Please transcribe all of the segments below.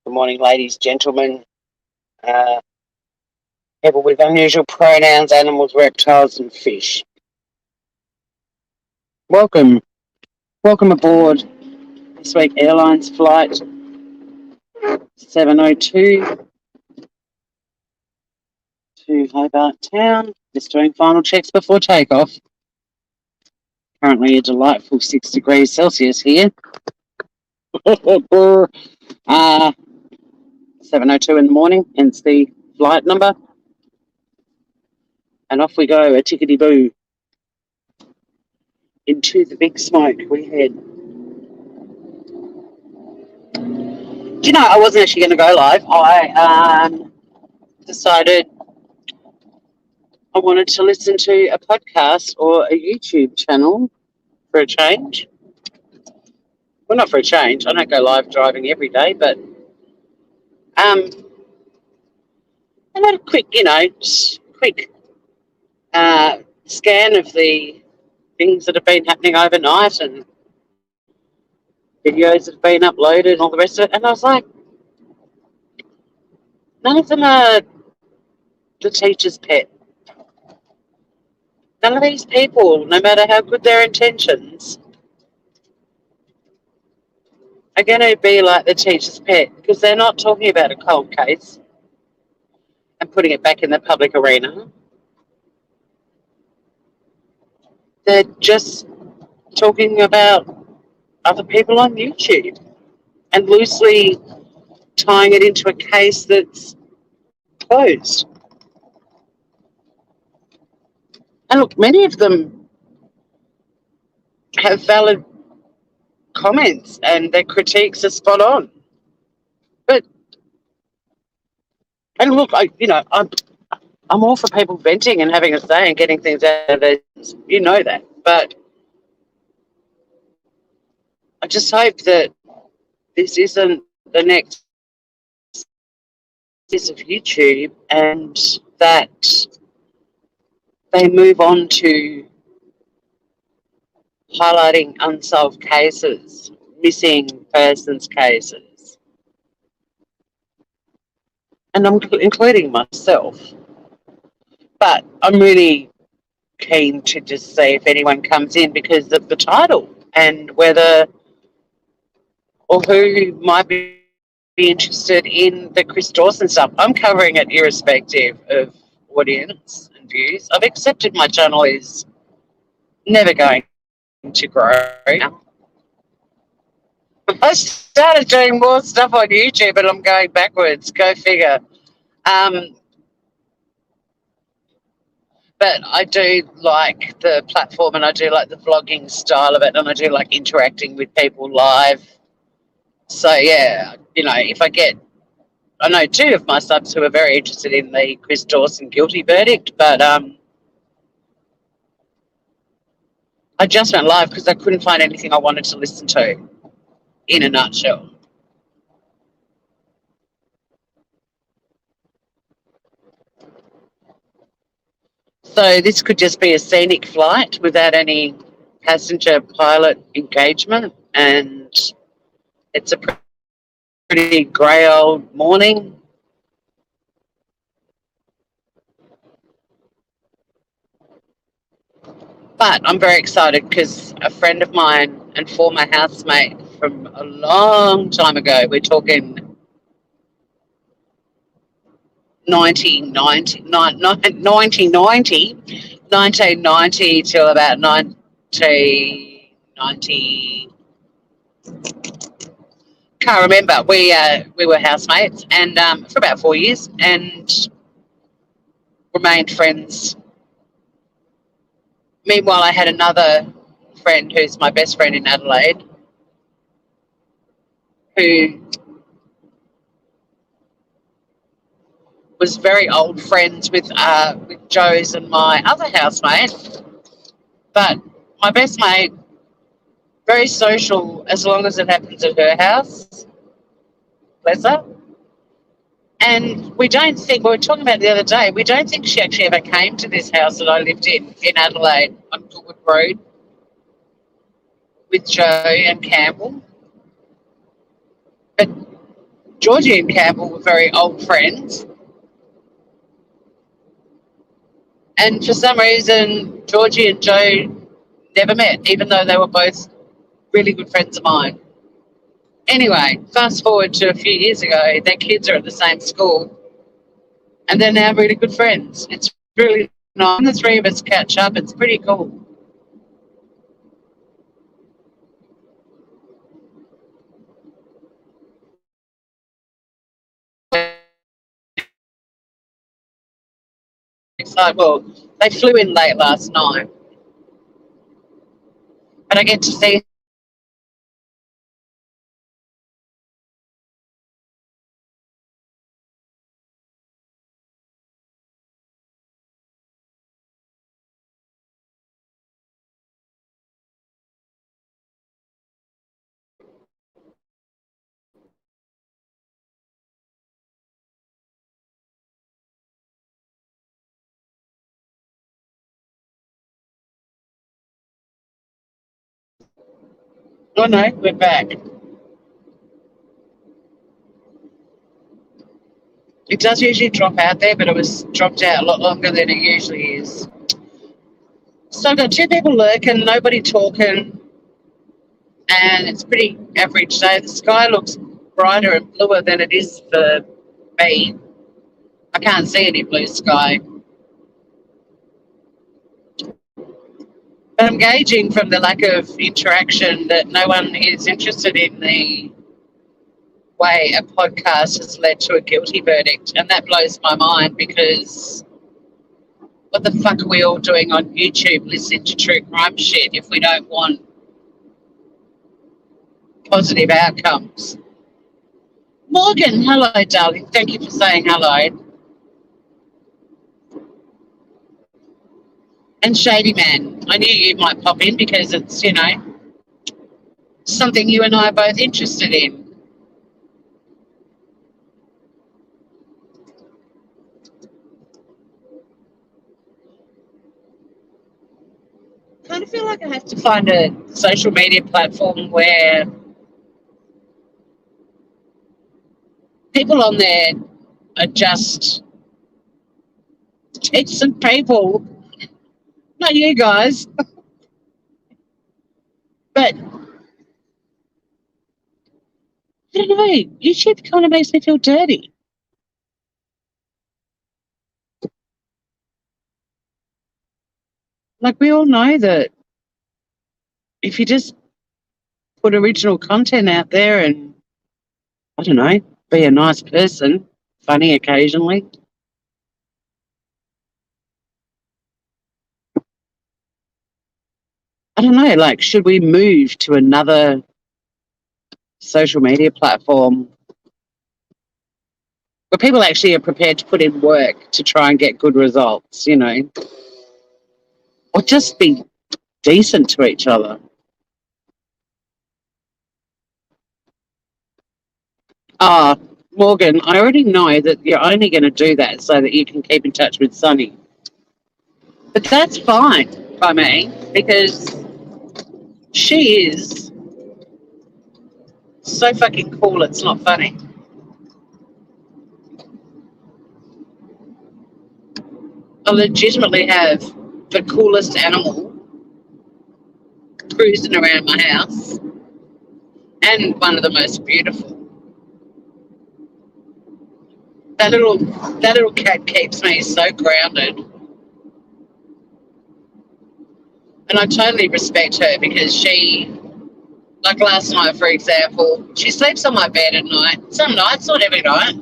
Good morning, ladies, gentlemen, uh, people with unusual pronouns, animals, reptiles, and fish. Welcome. Welcome aboard this week Airlines Flight 702 to Hobart Town. Just doing final checks before takeoff. Currently a delightful 6 degrees Celsius here. 702 in the morning, hence the flight number. And off we go, a tickety-boo. Into the big smoke we head. Do you know, I wasn't actually going to go live. I decided I wanted to listen to a podcast or a YouTube channel for a change. Well, not for a change. I don't go live driving every day, but I had a quick, scan of the things that have been happening overnight and videos that have been uploaded and all the rest of it. And I was like, none of them are the teacher's pet. None of these people, no matter how good their intentions, are going to be like the teacher's pet, because they're not talking about a cold case and putting it back in the public arena. They're just talking about other people on YouTube and loosely tying it into a case that's closed. And look, many of them have valid comments and their critiques are spot on. And look, I'm all for people venting and having a say and getting things out of their, you know that. But I just hope that this isn't the next piece of YouTube and that they move on to highlighting unsolved cases, missing persons cases. And I'm including myself. But I'm really keen to just see if anyone comes in because of the title and whether or who might be interested in the Chris Dawson stuff. I'm covering it irrespective of audience and views. I've accepted my channel is never going to grow. I started doing more stuff on YouTube and I'm going backwards. Go figure. But I do like the platform and I do like the vlogging style of it and I do like interacting with people live. So, yeah, if I know two of my subs who are very interested in the Chris Dawson guilty verdict, but I just went live because I couldn't find anything I wanted to listen to, in a nutshell. So this could just be a scenic flight without any passenger pilot engagement, and it's a pretty grey old morning. But I'm very excited because a friend of mine and former housemate from a long time ago, we're talking 1990 till about 1990. Can't remember. We were housemates and for about 4 years and remained friends. Meanwhile, I had another friend who's my best friend in Adelaide who was very old friends with Joe's and my other housemate. But my best mate, very social as long as it happens at her house. Bless her. And we don't think, we were talking about it the other day, we don't think she actually ever came to this house that I lived in Adelaide on Goodwood Road with Joe and Campbell. But Georgie and Campbell were very old friends. And for some reason, Georgie and Joe never met, even though they were both really good friends of mine. Anyway, fast forward to a few years ago, their kids are at the same school and they're now really good friends. It's really nice. When the three of us catch up, it's pretty cool. Well, they flew in late last night, but I get to see. Oh no, we're back. It does usually drop out there, but it was dropped out a lot longer than it usually is. So I've got two people lurking, nobody talking, and it's pretty average day. The sky looks brighter and bluer than it is for me. I can't see any blue sky. But I'm gauging from the lack of interaction that no one is interested in the way a podcast has led to a guilty verdict. And that blows my mind because what the fuck are we all doing on YouTube listening to true crime shit if we don't want positive outcomes? Morgan, hello, darling. Thank you for saying hello. And Shady Man, I knew you might pop in because it's, something you and I are both interested in. I kind of feel like I have to find a social media platform where people on there are just decent people. Not you guys. But I don't know. YouTube kind of makes me feel dirty. Like, we all know that if you just put original content out there and, I don't know, be a nice person, funny occasionally. I don't know, like, should we move to another social media platform where people actually are prepared to put in work to try and get good results, or just be decent to each other? Morgan, I already know that you're only going to do that so that you can keep in touch with Sunny. But that's fine by me because she is so fucking cool, it's not funny. I legitimately have the coolest animal cruising around my house and one of the most beautiful. That little cat keeps me so grounded. And I totally respect her because she, like last night, for example, she sleeps on my bed at night. Some nights, not every night.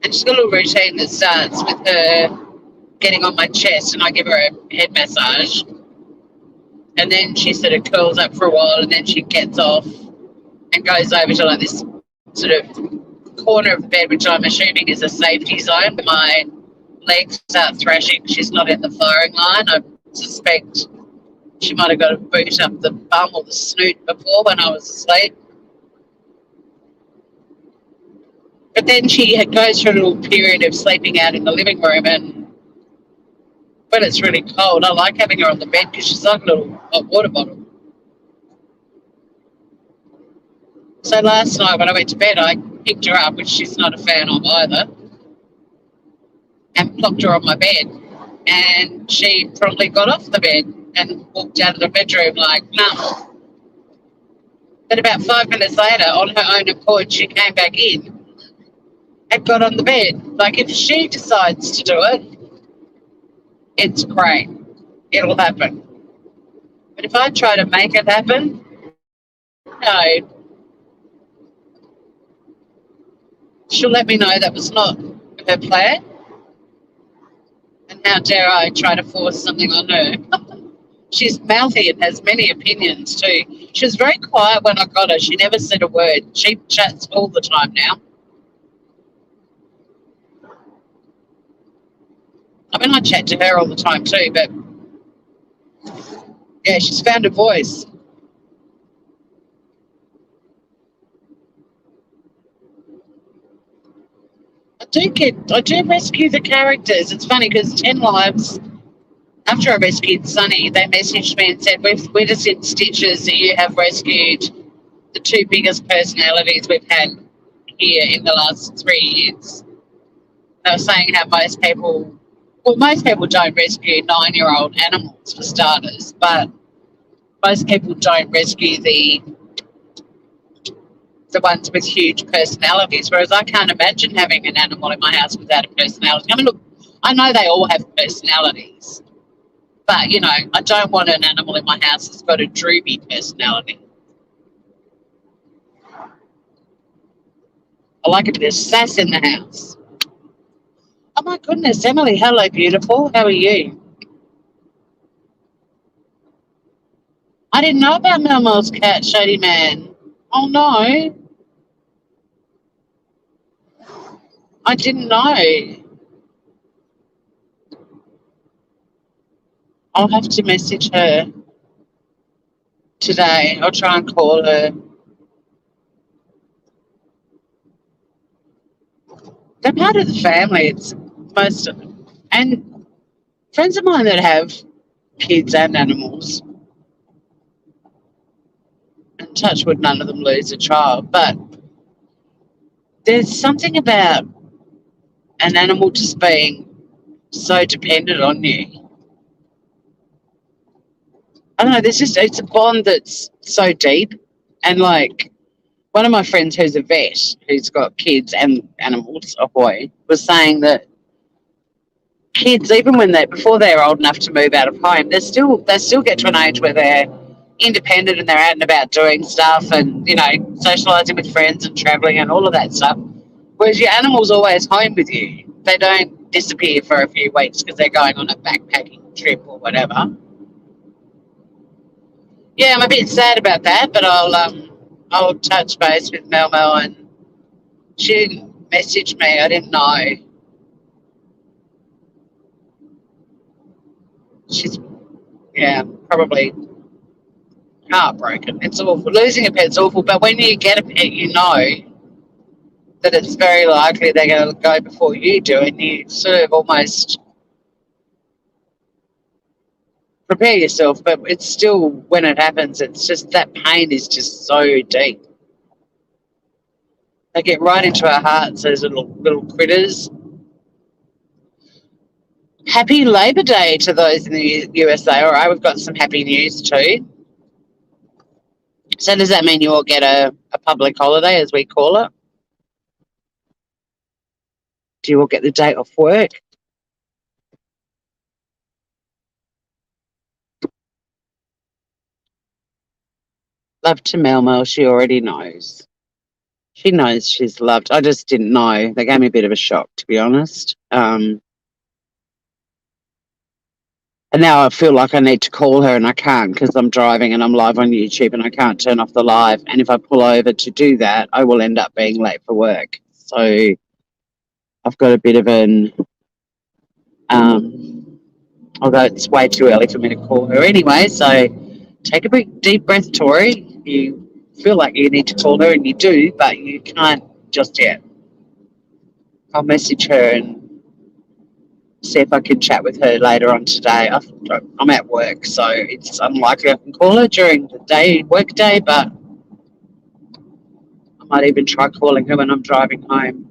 And she's got a little routine that starts with her getting on my chest and I give her a head massage. And then she sort of curls up for a while and then she gets off and goes over to like this sort of corner of the bed, which I'm assuming is a safety zone. But my legs start thrashing. She's not in the firing line. I suspect she might have got a boot up the bum or the snoot before when I was asleep. But then she goes through a little period of sleeping out in the living room, and when it's really cold, I like having her on the bed because she's like a little hot water bottle. So last night when I went to bed, I picked her up, which she's not a fan of either, and plopped her on my bed. And she promptly got off the bed and walked out of the bedroom like, no. But about 5 minutes later, on her own accord, she came back in and got on the bed. Like, if she decides to do it, it's great. It'll happen. But if I try to make it happen, no. She'll let me know that was not her plan. And how dare I try to force something on her? She's mouthy and has many opinions too. She was very quiet when I got her. She never said a word. She chats all the time now. I mean, I chat to her all the time too, but yeah, she's found a voice. I do rescue the characters. It's funny because 10 Lives, after I rescued Sunny, they messaged me and said, we're just in stitches that you have rescued the two biggest personalities we've had here in the last 3 years. They were saying how most people don't rescue 9-year-old animals for starters, but most people don't rescue the ones with huge personalities, whereas I can't imagine having an animal in my house without a personality. I mean, look, I know they all have personalities, but, you know, I don't want an animal in my house that's got a droopy personality. I like a bit of sass in the house. Oh, my goodness, Emily, hello, beautiful. How are you? I didn't know about Melmo's cat, Shady Man. Oh, no. I didn't know. I'll have to message her today. I'll try and call her. They're part of the family. It's most of them. And friends of mine that have kids and animals, and touch wood, none of them lose a child, but there's something about an animal just being so dependent on you. I don't know, it's a bond that's so deep. And like one of my friends who's a vet, who's got kids and animals, a boy, was saying that kids, even before they're old enough to move out of home, they still get to an age where they're independent and they're out and about doing stuff and, you know, socialising with friends and travelling and all of that stuff. Whereas your animal's always home with you. They don't disappear for a few weeks because they're going on a backpacking trip or whatever. Yeah, I'm a bit sad about that, but I'll touch base with Melmo, and she didn't message me. I didn't know. She's, yeah, probably heartbroken. It's awful. Losing a pet's awful, but when you get a pet, you know that it's very likely they're going to go before you do, and you sort of almost prepare yourself, but it's still, when it happens, it's just that pain is just so deep. They get right into our hearts, those little critters. Happy Labor Day to those in the USA. All right, we've got some happy news too. So does that mean you all get a public holiday, as we call it? Do you all get the day off work? Love to Mel. She already knows. She knows she's loved. I just didn't know. They gave me a bit of a shock, to be honest. And now I feel like I need to call her and I can't because I'm driving and I'm live on YouTube and I can't turn off the live. And if I pull over to do that, I will end up being late for work. So I've got a bit of an, although it's way too early for me to call her anyway. So take a big deep breath, Tori. You feel like you need to call her and you do, but you can't just yet. I'll message her and see if I can chat with her later on today. I'm at work, so it's unlikely I can call her during the work day, but I might even try calling her when I'm driving home.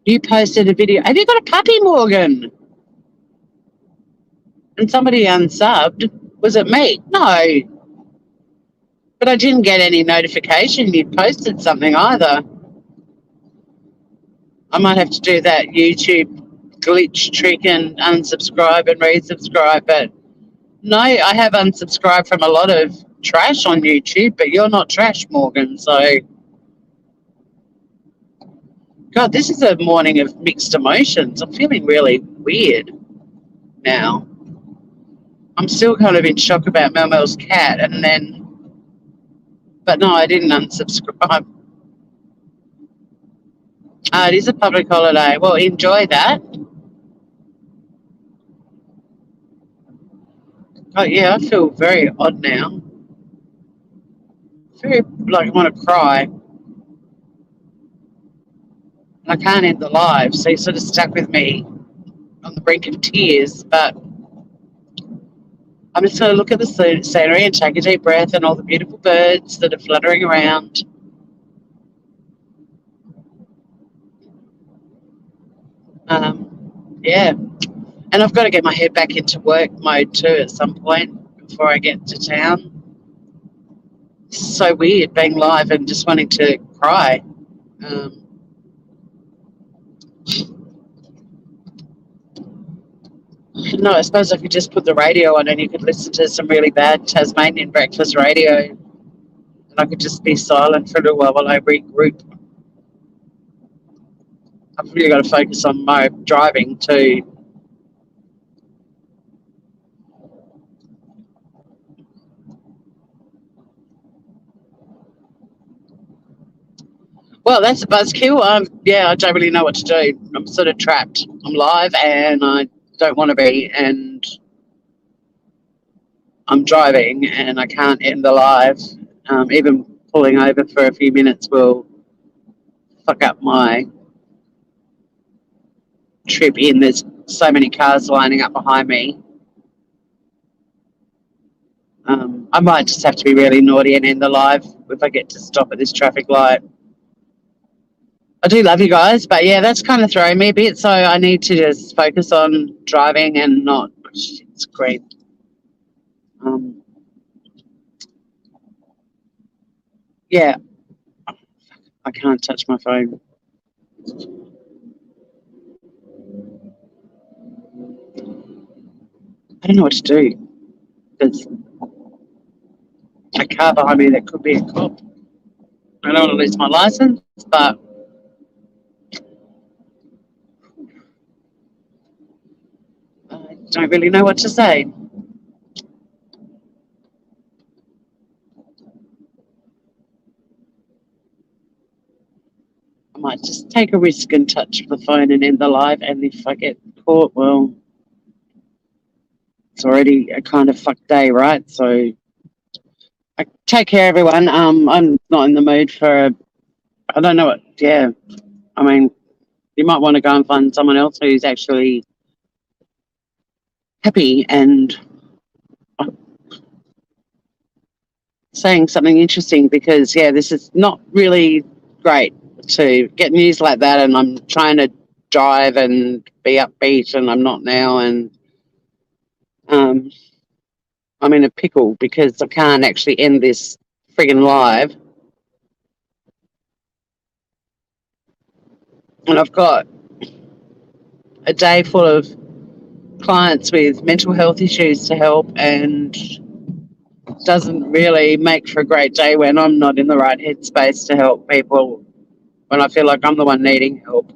You posted a video. Have you got a puppy, Morgan? And somebody unsubbed. Was it me? No. But I didn't get any notification you posted something either. I might have to do that YouTube glitch trick and unsubscribe and resubscribe. But no, I have unsubscribed from a lot of trash on YouTube, but you're not trash, Morgan. So, God, this is a morning of mixed emotions. I'm feeling really weird now. I'm still kind of in shock about Mel Mel's cat, but no, I didn't unsubscribe. It is a public holiday. Well, enjoy that. Oh, yeah, I feel very odd now. Very, like, I want to cry. And I can't end the live, so you're sort of stuck with me on the brink of tears, but I'm just going to look at the scenery and take a deep breath and all the beautiful birds that are fluttering around. Yeah. And I've got to get my head back into work mode too at some point before I get to town. It's so weird being live and just wanting to cry. No, I suppose I could just put the radio on and you could listen to some really bad Tasmanian breakfast radio, and I could just be silent for a little while I regroup. I've really got to focus on my driving too. Well, that's a buzzkill. Yeah, I don't really know what to do. I'm sort of trapped. I'm live and I don't want to be, and I'm driving and I can't end the live. Even pulling over for a few minutes will fuck up my trip in. There's so many cars lining up behind me. I might just have to be really naughty and end the live if I get to stop at this traffic light. I do love you guys, but yeah, that's kind of throwing me a bit, so I need to just focus on driving and not... It's great. Yeah, I can't touch my phone. I don't know what to do. There's a car behind me that could be a cop. I don't want to lose my license, but I don't really know what to say. I might just take a risk and touch the phone and end the live, and if I get caught, well, it's already a kind of fucked day, right? So take care, everyone. I'm not in the mood for... I don't know what... Yeah, I mean, you might want to go and find someone else who's actually happy and saying something interesting, because, yeah, this is not really great to get news like that, and I'm trying to drive and be upbeat, and I'm not now, and I'm in a pickle because I can't actually end this friggin' live. And I've got a day full of clients with mental health issues to help, and doesn't really make for a great day when I'm not in the right headspace to help people, when I feel like I'm the one needing help.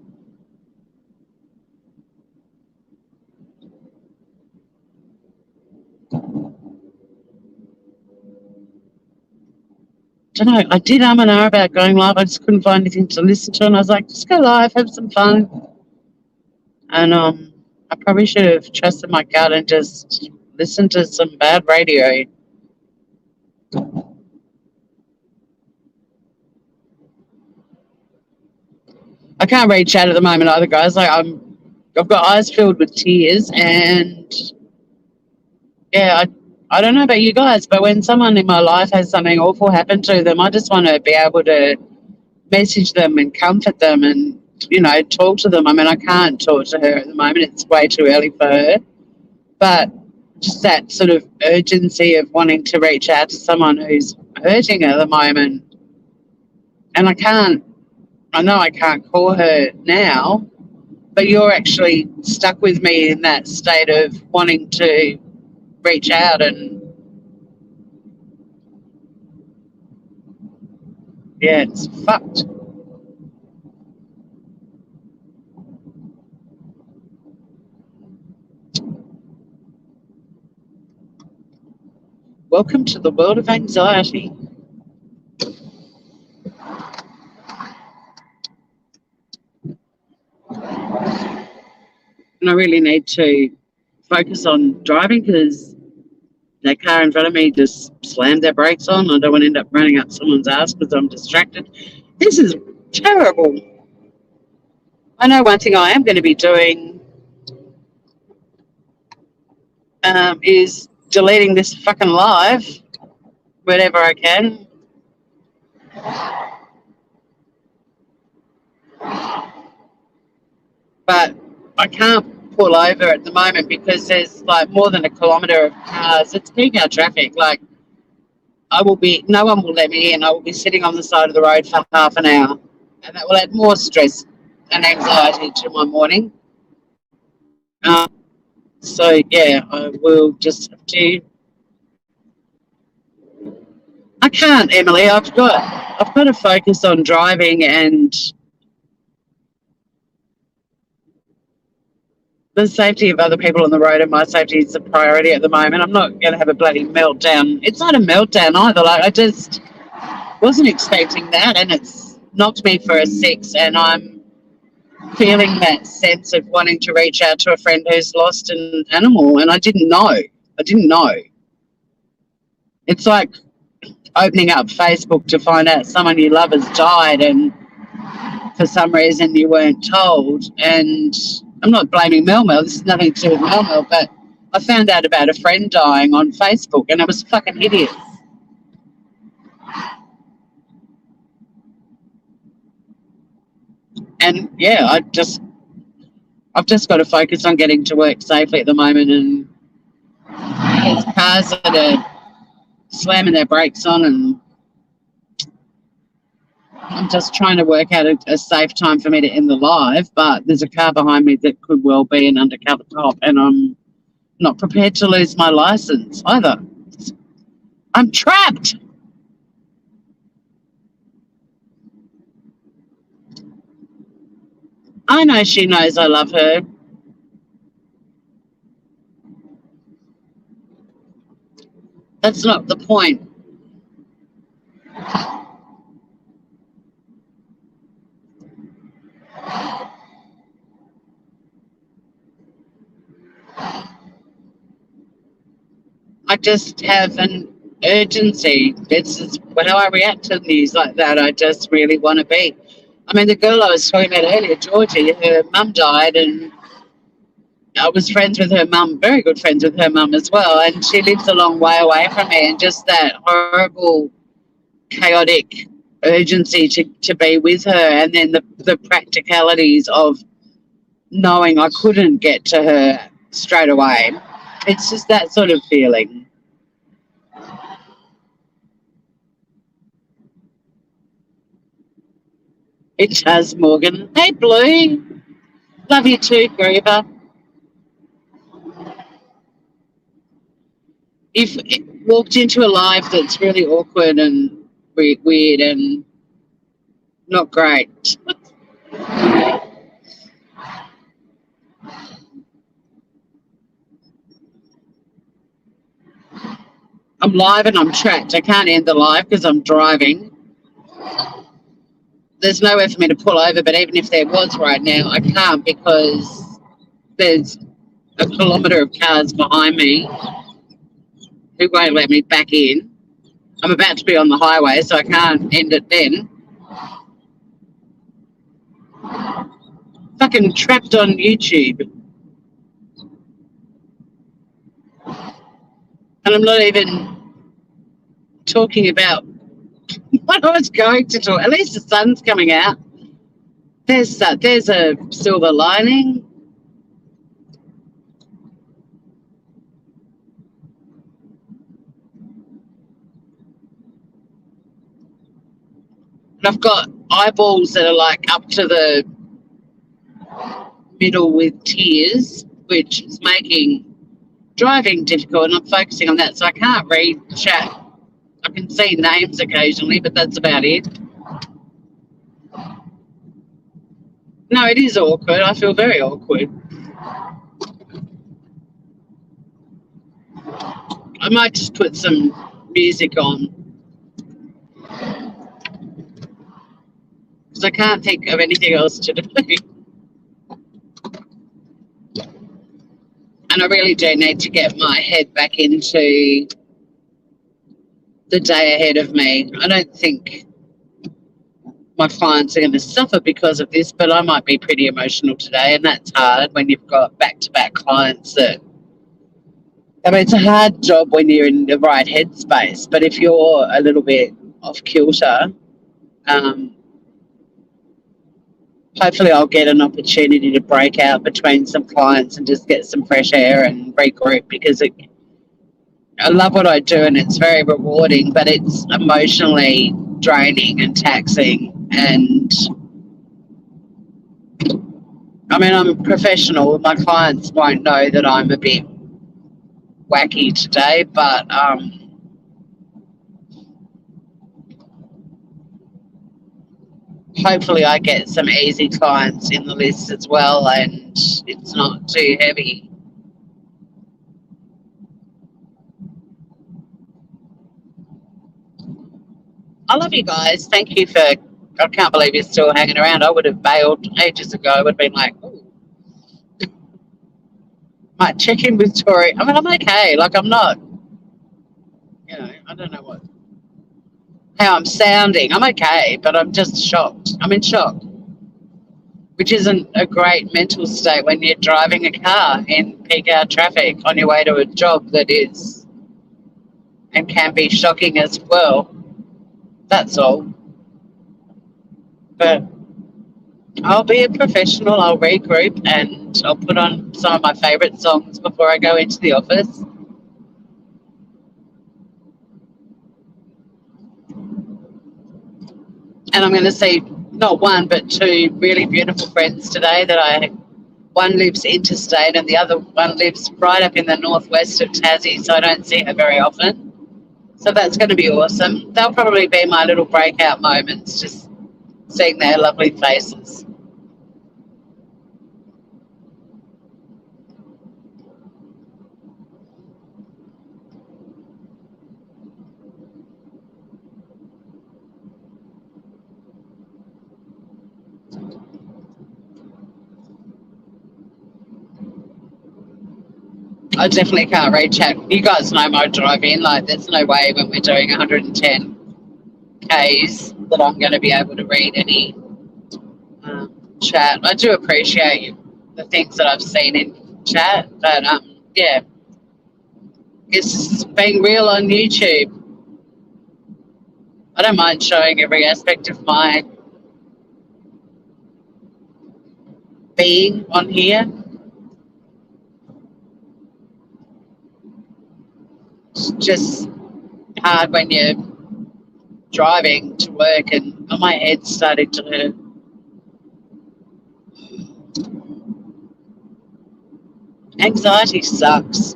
I don't know, I did and ah about going live. I just couldn't find anything to listen to, and I was like, just go live, have some fun. And I probably should have trusted my gut and just listened to some bad radio. I can't read chat at the moment either, guys. Like I've got eyes filled with tears, and Yeah, I don't know about you guys, but when someone in my life has something awful happen to them, I just want to be able to message them and comfort them and, talk to them. I mean, I can't talk to her at the moment. It's way too early for her. But just that sort of urgency of wanting to reach out to someone who's hurting at the moment. And I know I can't call her now, but you're actually stuck with me in that state of wanting to reach out and, yeah, it's fucked. Welcome to the world of anxiety. And I really need to focus on driving because that car in front of me just slammed their brakes on. I don't want to end up running up someone's ass because I'm distracted. This is terrible. I know one thing I am going to be doing is deleting this fucking live whenever I can. But I can't pull over at the moment because there's like more than a kilometre of cars. It's peak hour traffic. Like no one will let me in. I will be sitting on the side of the road for half an hour, and that will add more stress and anxiety to my morning. So yeah, I will just have to. I can't, Emily. I've got to focus on driving and the safety of other people on the road, and my safety is a priority at the moment. I'm not going to have a bloody meltdown. It's not a meltdown either. Like, I just wasn't expecting that, and it's knocked me for a six, and I'm feeling that sense of wanting to reach out to a friend who's lost an animal, and I didn't know. It's like opening up Facebook to find out someone you love has died, and for some reason you weren't told. And I'm not blaming Mel. This is nothing to do with Mel, but I found out about a friend dying on Facebook, and it was fucking hideous. And yeah, I've just got to focus on getting to work safely at the moment, and there's cars that are slamming their brakes on, and I'm just trying to work out a safe time for me to end the live, but there's a car behind me that could well be an undercover cop, and I'm not prepared to lose my license either. I'm trapped. I know she knows I love her. That's not the point. I just have an urgency. It's how I react to news like that. I just really want to be. I mean, the girl I was talking about earlier, Georgie, her mum died, and I was friends with her mum, very good friends with her mum as well, and she lives a long way away from me, and just that horrible, chaotic urgency to be with her, and then the practicalities of knowing I couldn't get to her straight away. It's just that sort of feeling. It does, Morgan. Hey, Blue. Love you too, Griever. You've walked into a live that's really awkward and weird and not great. I'm live and I'm trapped. I can't end the live because I'm driving. There's nowhere for me to pull over, but even if there was right now, I can't because there's a kilometre of cars behind me who won't let me back in. I'm about to be on the highway, so I can't end it then. Fucking trapped on YouTube. And I'm not even talking about what I was going to talk. At least the sun's coming out. There's a silver lining. And I've got eyeballs that are like up to the middle with tears, which is making driving difficult, and I'm focusing on that, so I can't read chat. I can see names occasionally, but that's about it. No, it is awkward. I feel very awkward. I might just put some music on because I can't think of anything else to do. And I really do need to get my head back into the day ahead of me. I don't think my clients are going to suffer because of this, but I might be pretty emotional today, and that's hard when you've got back-to-back clients that, I mean, it's a hard job when you're in the right headspace, but if you're a little bit off kilter, hopefully I'll get an opportunity to break out between some clients and just get some fresh air and regroup, because I love what I do and it's very rewarding, but it's emotionally draining and taxing. And I mean, I'm a professional. My clients won't know that I'm a bit wacky today, but hopefully I get some easy clients in the list as well, and it's not too heavy. I love you guys. Thank you for, I can't believe you're still hanging around. I would have bailed ages ago. I would have been like, oh, might check in with Tori. I mean, I'm okay. Like, I'm not, I don't know how I'm sounding. I'm okay, but I'm just shocked. I'm in shock, which isn't a great mental state when you're driving a car in peak hour traffic on your way to a job that is and can be shocking as well. That's all. But I'll be a professional. I'll regroup and I'll put on some of my favourite songs before I go into the office. And I'm going to see not one but two really beautiful friends today one lives interstate and the other one lives right up in the northwest of Tassie, so I don't see her very often. So that's going to be awesome. They'll probably be my little breakout moments, just seeing their lovely faces. I definitely can't read chat. You guys know my drive-in. Like, there's no way when we're doing 110 Ks that I'm going to be able to read any chat. I do appreciate the things that I've seen in chat, but yeah, it's being real on YouTube. I don't mind showing every aspect of my being on here. It's just hard when you're driving to work and my head's starting to hurt. Anxiety sucks.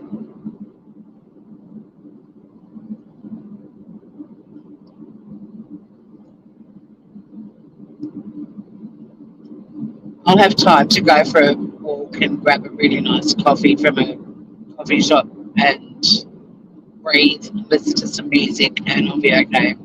I'll have time to go for a walk and grab a really nice coffee from a coffee shop and breathe, listen to some music, and I'll be okay.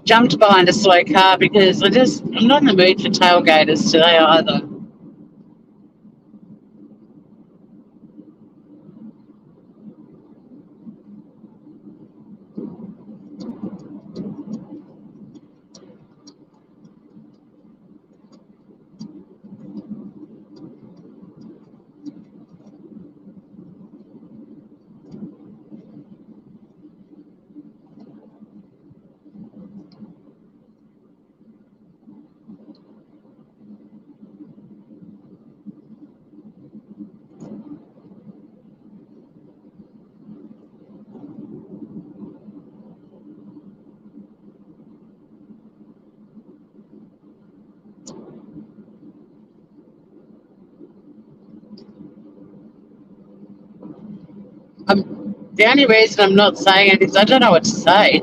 jumped behind a slow car because I'm not in the mood for tailgaters today either. The only reason I'm not saying it is I don't know what to say.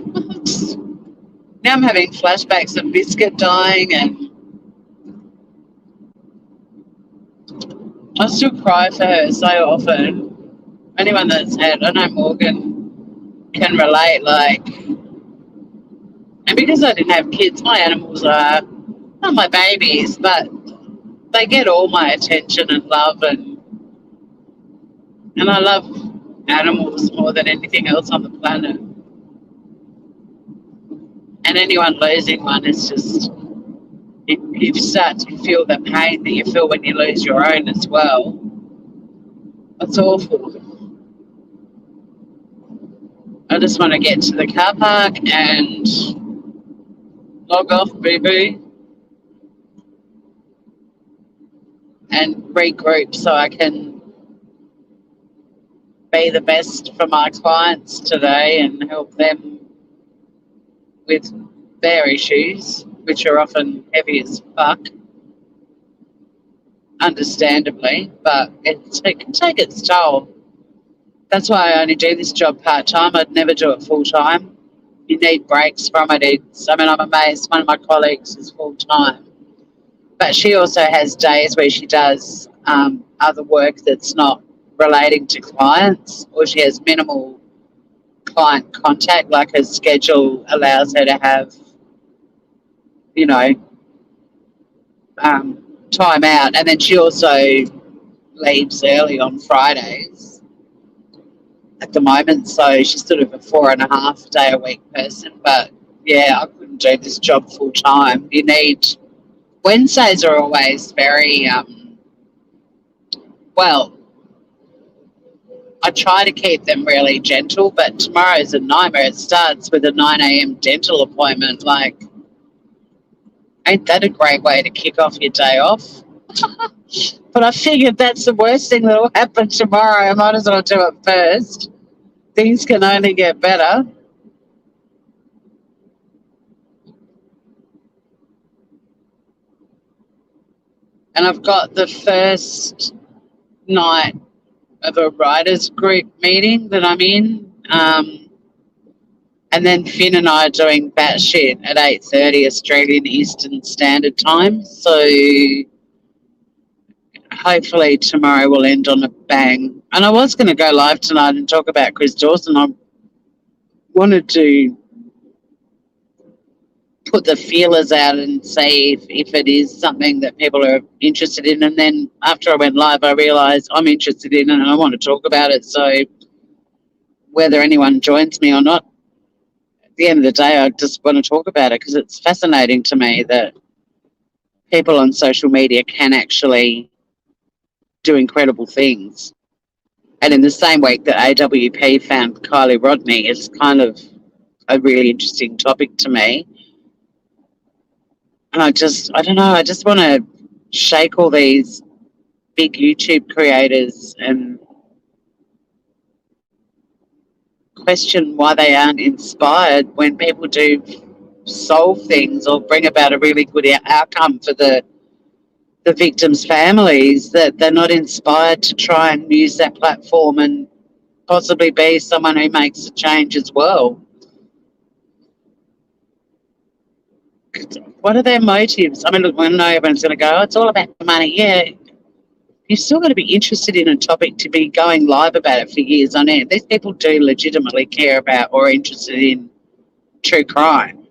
Now I'm having flashbacks of Biscuit dying, and I still cry for her so often. Anyone that's had, I know Morgan can relate, like, and because I didn't have kids, my animals are not my babies, but they get all my attention and love, and I love animals more than anything else on the planet. And anyone losing one is just, you start to feel the pain that you feel when you lose your own as well. It's awful. I just want to get to the car park and log off, boo-boo, and regroup so I can be the best for my clients today and help them with their issues, which are often heavy as fuck, understandably, but it can take its toll. That's why I only do this job part-time. I'd never do it full-time. You need breaks from it. I'm amazed one of my colleagues is full-time, but she also has days where she does other work that's not relating to clients, or she has minimal client contact, like her schedule allows her to have, time out. And then she also leaves early on Fridays at the moment, so she's sort of a 4.5 day a week person. But yeah, I couldn't do this job full time. Wednesdays are always very I try to keep them really gentle, but tomorrow's a nightmare. It starts with a 9 a.m. dental appointment. Like, ain't that a great way to kick off your day off? But I figured that's the worst thing that will happen tomorrow. I might as well do it first. Things can only get better. And I've got the first night of a writers group meeting that I'm in. And then Finn and I are doing batshit at 8:30 Australian Eastern Standard Time. So hopefully tomorrow will end on a bang. And I was going to go live tonight and talk about Chris Dawson. I wanted to put the feelers out and see if it is something that people are interested in. And then after I went live, I realised I'm interested in it and I want to talk about it. So whether anyone joins me or not, at the end of the day, I just want to talk about it because it's fascinating to me that people on social media can actually do incredible things. And in the same week that AWP found Kylie Rodney, it's kind of a really interesting topic to me. And I don't know, I just want to shake all these big YouTube creators and question why they aren't inspired when people do solve things or bring about a really good outcome for the victims' families, that they're not inspired to try and use that platform and possibly be someone who makes a change as well. What are their motives? I mean, look, I know everyone's going to go, oh, it's all about the money. Yeah, you've still got to be interested in a topic to be going live about it for years on end. These people do legitimately care about or are interested in true crime.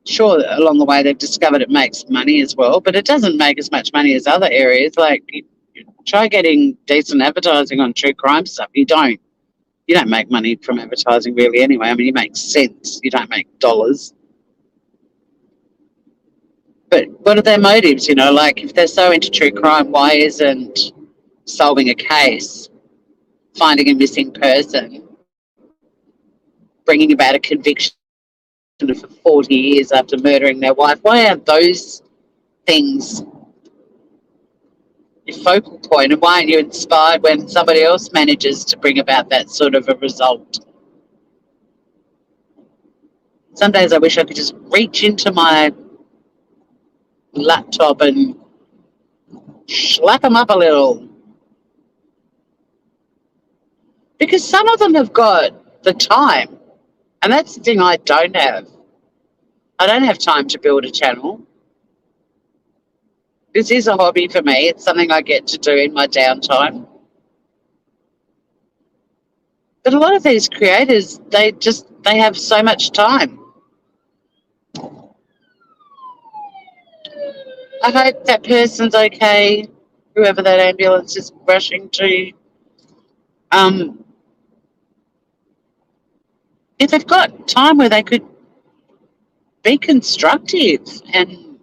Sure, along the way they've discovered it makes money as well, but it doesn't make as much money as other areas. Like, try getting decent advertising on true crime stuff. You don't make money from advertising really anyway. I mean, you make cents. You don't make dollars. But what are their motives? Like, if they're so into true crime, why isn't solving a case, finding a missing person, bringing about a conviction for 40 years after murdering their wife? Why aren't those things your focal point, and why aren't you inspired when somebody else manages to bring about that sort of a result? Some days I wish I could just reach into my laptop and slap them up a little. Because some of them have got the time, and that's the thing I don't have. I don't have time to build a channel. This is a hobby for me. It's something I get to do in my downtime. But a lot of these creators, they have so much time. I hope that person's okay, whoever that ambulance is rushing to. If they've got time where they could be constructive and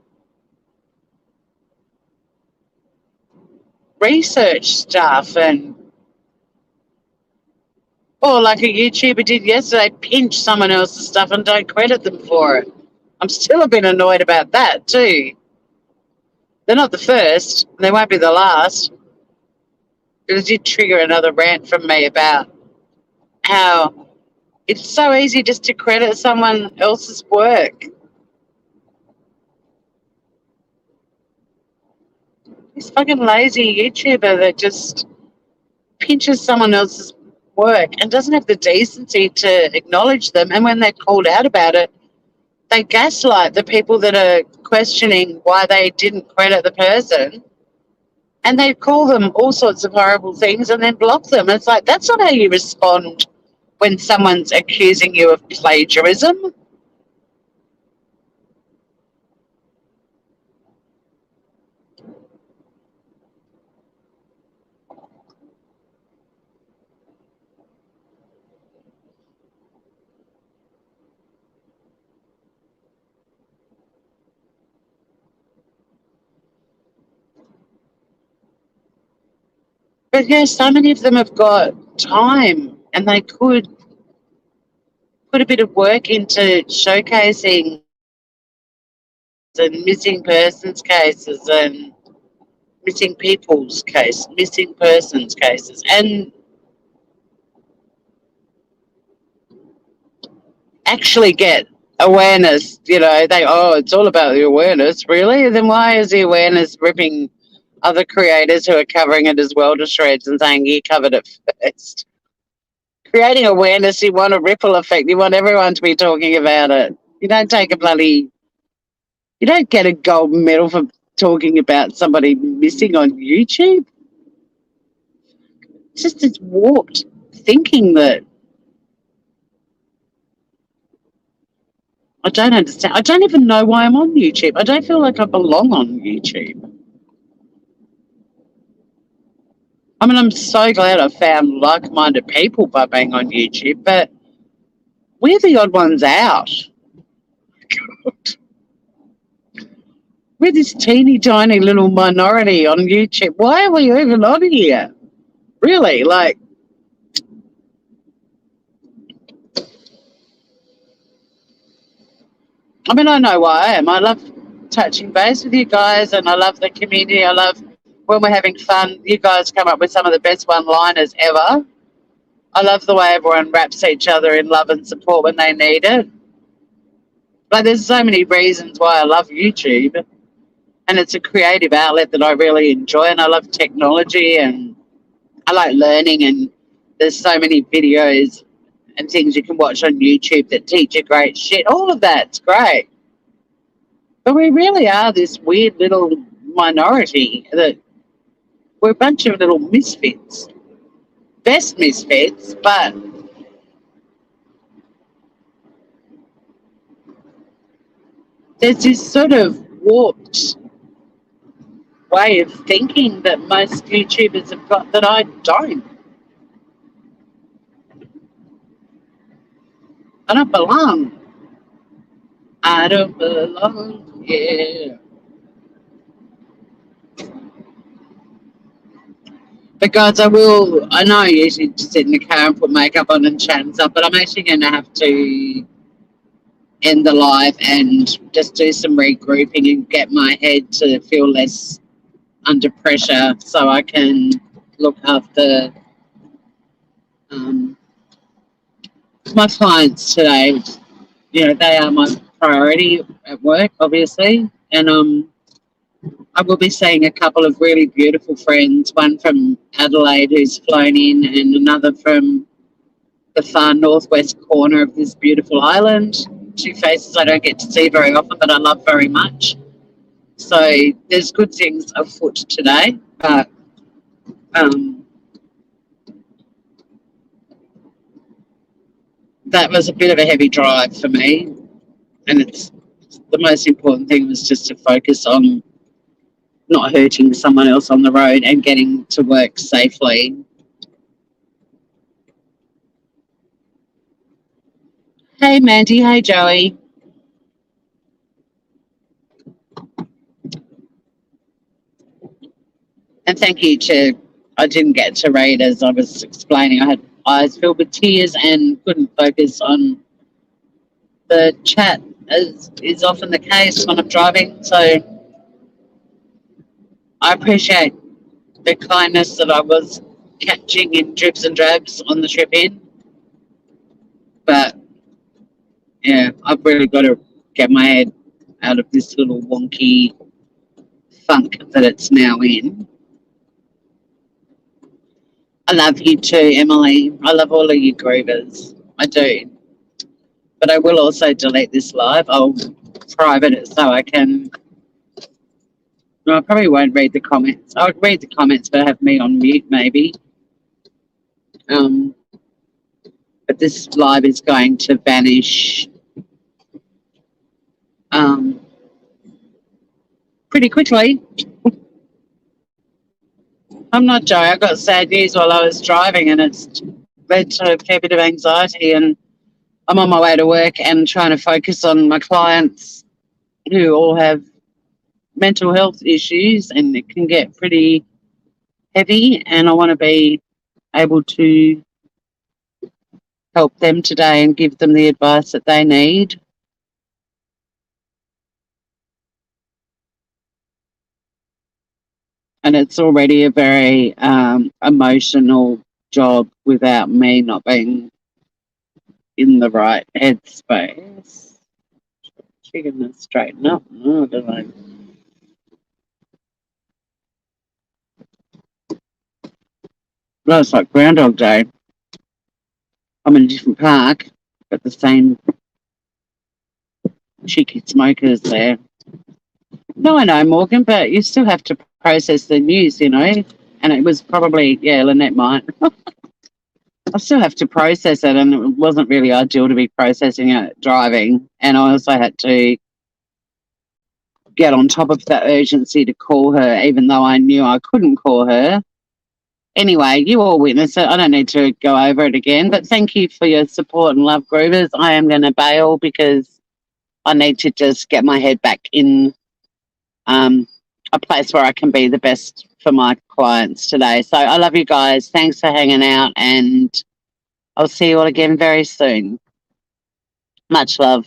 research stuff, or like a YouTuber did yesterday, pinch someone else's stuff and don't credit them for it. I'm still a bit annoyed about that too. They're not the first, and they won't be the last. It did trigger another rant from me about how it's so easy just to credit someone else's work. This fucking lazy YouTuber that just pinches someone else's work and doesn't have the decency to acknowledge them, and when they're called out about it, they gaslight the people that are questioning why they didn't credit the person, and they call them all sorts of horrible things and then block them. It's like, that's not how you respond when someone's accusing you of plagiarism. But yeah, so many of them have got time, and they could put a bit of work into showcasing and missing persons cases and missing persons cases, and actually get awareness. It's all about the awareness, really. And then why is the awareness ripping other creators who are covering it as well to shreds and saying you covered it first? Creating awareness, you want a ripple effect. You want everyone to be talking about it. You don't get a gold medal for talking about somebody missing on YouTube. It's just this warped thinking that I don't understand. I don't even know why I'm on YouTube. I don't feel like I belong on YouTube. I mean, I'm so glad I found like-minded people by being on YouTube, but we're the odd ones out. We're this teeny tiny little minority on YouTube. Why are we even on here? Really? I mean, I know why I am. I love touching base with you guys, and I love the community. I love when we're having fun. You guys come up with some of the best one-liners ever. I love the way everyone wraps each other in love and support when they need it. Like, there's so many reasons why I love YouTube, and it's a creative outlet that I really enjoy, and I love technology, and I like learning, and there's so many videos and things you can watch on YouTube that teach you great shit. All of that's great. But we really are this weird little minority that we're a bunch of little misfits. Best misfits, but there's this sort of warped way of thinking that most YouTubers have got that I don't. I don't belong. I don't belong, yeah. But guys, I know I usually just sit in the car and put makeup on and chat and stuff, but I'm actually going to have to end the live and just do some regrouping and get my head to feel less under pressure so I can look after my clients today. You know, they are my priority at work, obviously. And I will be seeing a couple of really beautiful friends, one from Adelaide who's flown in and another from the far northwest corner of this beautiful island. Two faces I don't get to see very often, but I love very much. So there's good things afoot today, but that was a bit of a heavy drive for me. And it's the most important thing was just to focus on not hurting someone else on the road and getting to work safely. Hey, Mandy. Hey, Joey. And thank you to, I didn't get to read as I was explaining. I had eyes filled with tears and couldn't focus on the chat, as is often the case when I'm driving. So I appreciate the kindness that I was catching in dribs and drabs on the trip in. But yeah, I've really got to get my head out of this little wonky funk that it's now in. I love you too, Emily. I love all of you groovers. I do. But I will also delete this live. I'll private it so I can. No, I probably won't read the comments. I'll read the comments, but have me on mute maybe. But this live is going to vanish pretty quickly. I'm not Joe. I got sad news while I was driving, and it's led to a fair bit of anxiety. And I'm on my way to work and trying to focus on my clients who all have mental health issues, and it can get pretty heavy. And I want to be able to help them today and give them the advice that they need. And it's already a very emotional job without me not being in the right headspace. She's going to straighten up. Oh, don't I? Well, it's like Groundhog Day. I'm in a different park, but the same cheeky smokers there. No, I know, Morgan, but you still have to process the news, you know. And it was probably, yeah, Lynette might. I still have to process it, and it wasn't really ideal to be processing it driving. And I also had to get on top of the urgency to call her, even though I knew I couldn't call her. Anyway, you all witnessed it. I don't need to go over it again, but thank you for your support and love, groovers. I am going to bail because I need to just get my head back in a place where I can be the best for my clients today. So I love you guys. Thanks for hanging out, and I'll see you all again very soon. Much love.